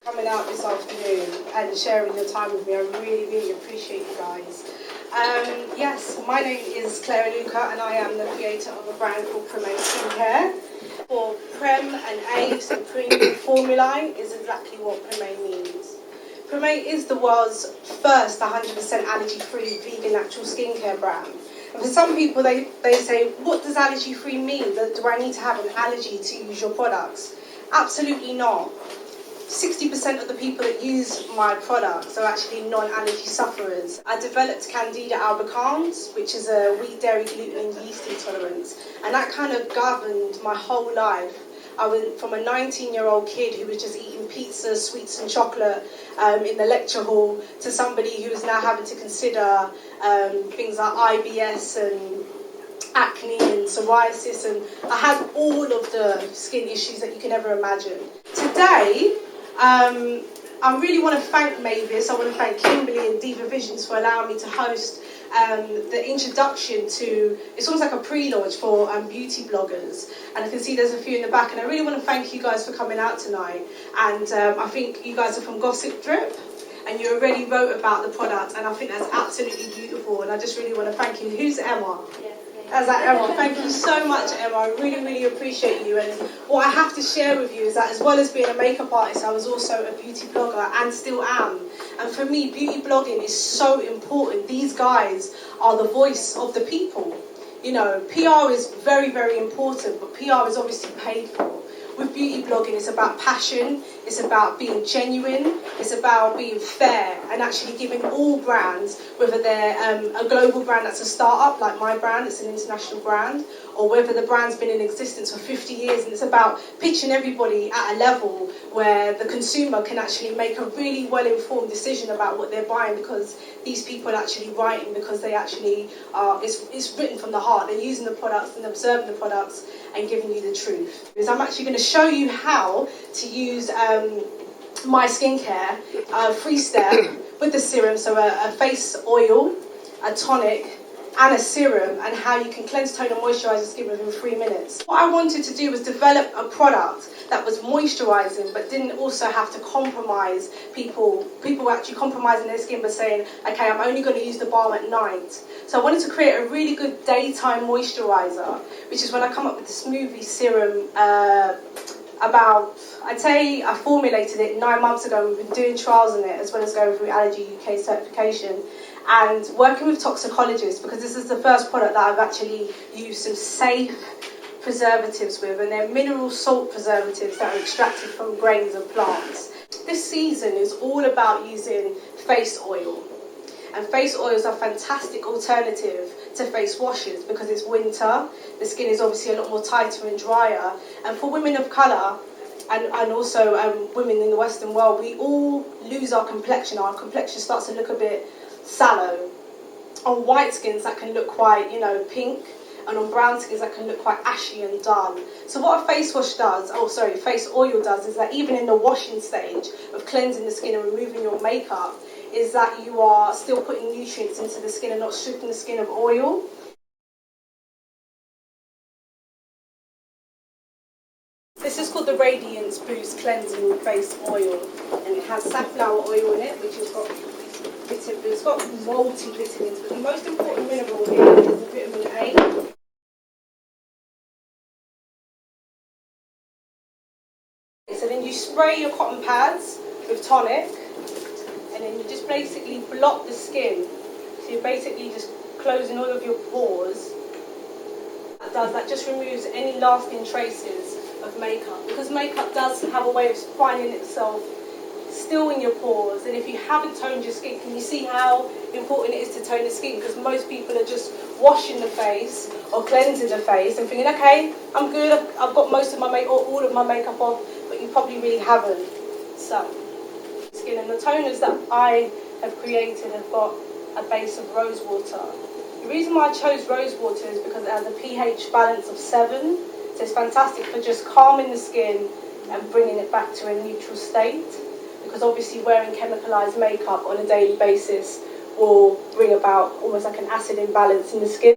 Coming out this afternoon and sharing your time with me. I really appreciate you guys. Yes, my name is Clare and I am the creator of a brand called Premae skincare. For Prem and A, so premium formulae, is exactly what Premae means. Premae is the world's first 100% allergy-free vegan natural skincare brand. And for some people, they say, what does allergy-free mean? Do I need to have an allergy to use your products? Absolutely not. 60% of the people that use my products are actually non-allergy sufferers. I developed Candida albicans, which is a wheat, dairy, gluten and yeast intolerance, and that kind of governed my whole life. I went from a 19-year-old kid who was just eating pizza, sweets and chocolate in the lecture hall to somebody who is now having to consider things like IBS and acne and psoriasis, and I had all of the skin issues that you can ever imagine. Today, I really want to thank Mavis, I want to thank Kimberly and Diva Visions for allowing me to host the introduction to, it's almost like a pre-launch for beauty bloggers, and I can see there's a few in the back, and I really want to thank you guys for coming out tonight. And I think you guys are from Gossip Drip, and you already wrote about the product, and I think that's absolutely beautiful, and I just really want to thank you. Who's Emma? That's like Emma. Thank you so much, Emma. I really appreciate you. And what I have to share with you is that as well as being a makeup artist, I was also a beauty blogger and still am. And for me, beauty blogging is so important. These guys are the voice of the people. You know, PR is very important, but PR is obviously paid for. With beauty blogging, it's about passion, it's about being genuine, it's about being fair and actually giving all brands, whether they're a global brand that's a start-up, like my brand, it's an international brand, or whether the brand's been in existence for 50 years, and it's about pitching everybody at a level where the consumer can actually make a really well-informed decision about what they're buying, because these people are actually writing, because they actually are, it's written from the heart. They're using the products and observing the products and giving you the truth. Because I'm actually going to show you how to use my skincare 3-step with the serum, so a face oil, a tonic and a serum, and how you can cleanse, tone and moisturise your skin within 3 minutes. What I wanted to do was develop a product that was moisturising but didn't also have to compromise people. People were actually compromising their skin by saying, okay, I'm only going to use the balm at night. So I wanted to create a really good daytime moisturiser, which is when I come up with the Smoothie serum I'd say I formulated it 9 months ago. We've been doing trials on it as well as going through Allergy UK certification and working with toxicologists, because this is the first product that I've actually used some safe preservatives with, and they're mineral salt preservatives that are extracted from grains of plants. This season is all about using face oil, and face oils are a fantastic alternative to face washes because it's winter, the skin is obviously a lot more tighter and drier, and for women of colour and also women in the Western world, we all lose our complexion starts to look a bit sallow. On white skins that can look quite, pink, and on brown skins that can look quite ashy and dull. So what a face oil does is that even in the washing stage of cleansing the skin and removing your makeup, is that you are still putting nutrients into the skin and not stripping the skin of oil. This is called the Radiance Boost Cleansing Face Oil, and it has safflower oil in it, which has got it's got multi-vitamins, but the most important mineral in it is the vitamin A. So then you spray your cotton pads with tonic, and then you just basically block the skin. So you're basically just closing all of your pores. That just removes any lasting traces of makeup, because makeup does have a way of finding itself still in your pores. And if you haven't toned your skin, can you see how important it is to tone the skin? Because most people are just washing the face or cleansing the face and thinking, okay, I'm good, I've got most of my makeup or all of my makeup off, but you probably really haven't. So, skin, and the toners that I have created have got a base of rose water. The reason why I chose rose water is because it has a pH balance of 7, so it's fantastic for just calming the skin and bringing it back to a neutral state, because obviously wearing chemicalized makeup on a daily basis will bring about almost like an acid imbalance in the skin.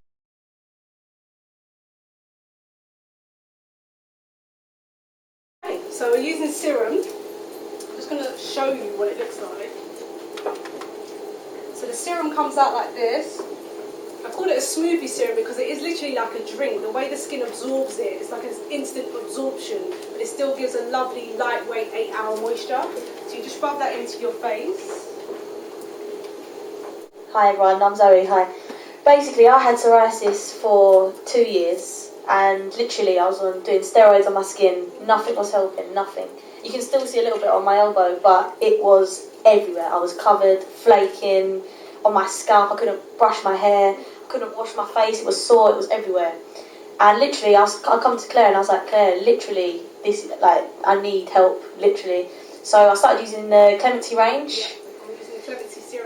Okay, so we're using serum. I'm just going to the serum comes out like this. I call it a smoothie serum because it is literally like a drink. The way the skin absorbs it, it's like an instant absorption, but it still gives a lovely, lightweight 8-hour moisture. So you just rub that into your face. Hi everyone, I'm Zoe, hi. Basically, I had psoriasis for 2 years, and literally I was doing steroids on my skin. Nothing was helping, nothing. You can still see a little bit on my elbow, but it was everywhere. I was covered, flaking, on my scalp. I couldn't brush my hair, I couldn't wash my face. It was sore, it was everywhere. And literally, I come to Clare and I was like, Clare, literally, I need help, literally. So I started using the Clemensy range.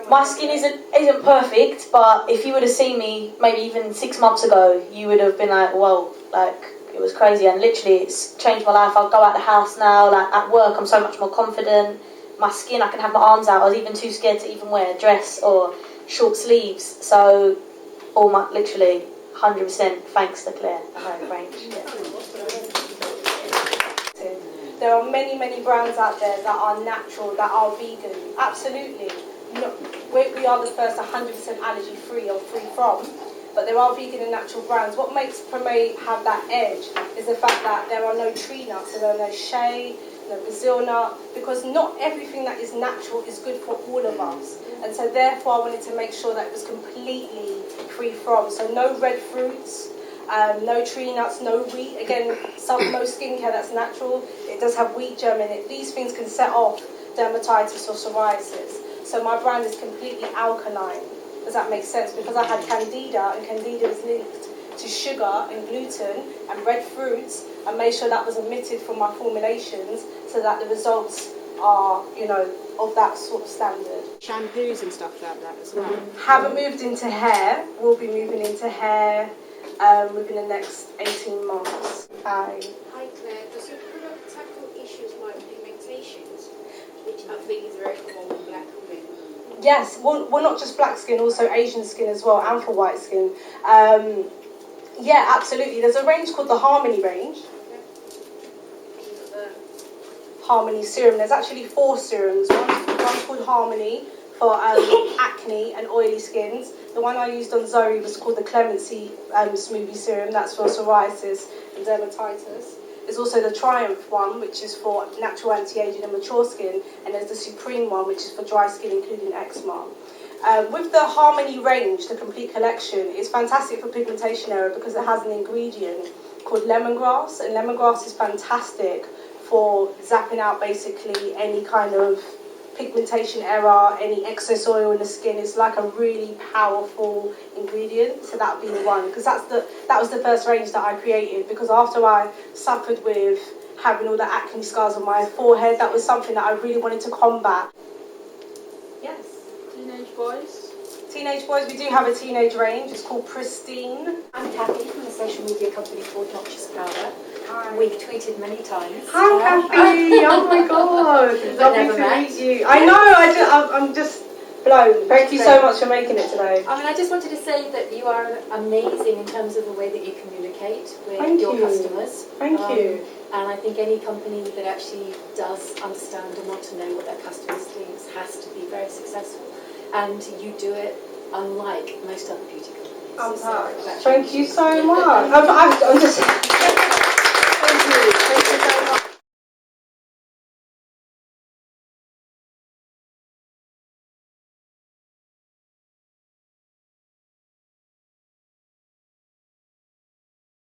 My skin isn't perfect, but if you would have seen me maybe even 6 months ago, you would have been like, whoa, like, it was crazy. And literally, it's changed my life. I go out the house now, like at work, I'm so much more confident. My skin, I can have my arms out. I was even too scared to even wear a dress or short sleeves. So, literally, 100% thanks to Clare, the home range. There are many, many brands out there that are natural, that are vegan. Absolutely. We are the first 100% allergy-free or free from, but there are vegan and natural brands. What makes Premae have that edge is the fact that there are no tree nuts, so there are no shea, no Brazil nut, because not everything that is natural is good for all of us. And so therefore I wanted to make sure that it was completely free from. So no red fruits, no tree nuts, no wheat. Again, most skincare that's natural, it does have wheat germ in it. These things can set off dermatitis or psoriasis. So my brand is completely alkaline. Does that make sense? Because I had candida, and candida is linked to sugar and gluten and red fruits. I made sure that was omitted from my formulations so that the results are, of that sort of standard. Shampoos and stuff like that as well. Haven't moved into hair. We'll be moving into hair within the next 18 months. Hi Claire, does your product tackle issues like pigmentations, which I think is very common with black women? Yes, well, not just black skin, also Asian skin as well, and for white skin. Yeah, absolutely. There's a range called the Harmony range. Harmony serum. There's actually 4 serums. One's called Harmony for acne and oily skins. The one I used on Zoe was called the Clemensy Smoothie Serum. That's for psoriasis and dermatitis. There's also the Triumph one, which is for natural anti-aging and mature skin. And there's the Supreme one, which is for dry skin, including eczema. With the Harmony range, the complete collection, it's fantastic for pigmentation area because it has an ingredient called lemongrass. And lemongrass is fantastic for zapping out basically any kind of pigmentation error, any excess oil in the skin. It's like a really powerful ingredient, so that would be the one, because that was the first range that I created, because after I suffered with having all the acne scars on my forehead, that was something that I really wanted to combat. Yes. Teenage boys? Teenage boys, we do have a teenage range. It's called Pristine. I'm Kathy from a social media company called Not Just Powder. We've tweeted many times. Hi, Kathy! Oh my God! Lovely to meet you. I know. I'm just blown. Thank you so much for making it today. I just wanted to say that you are amazing in terms of the way that you communicate with your customers. Thank you. And I think any company that actually does understand and want to know what their customers think has to be very successful. And you do it unlike most other beauty companies. Thank you so much. I'm just.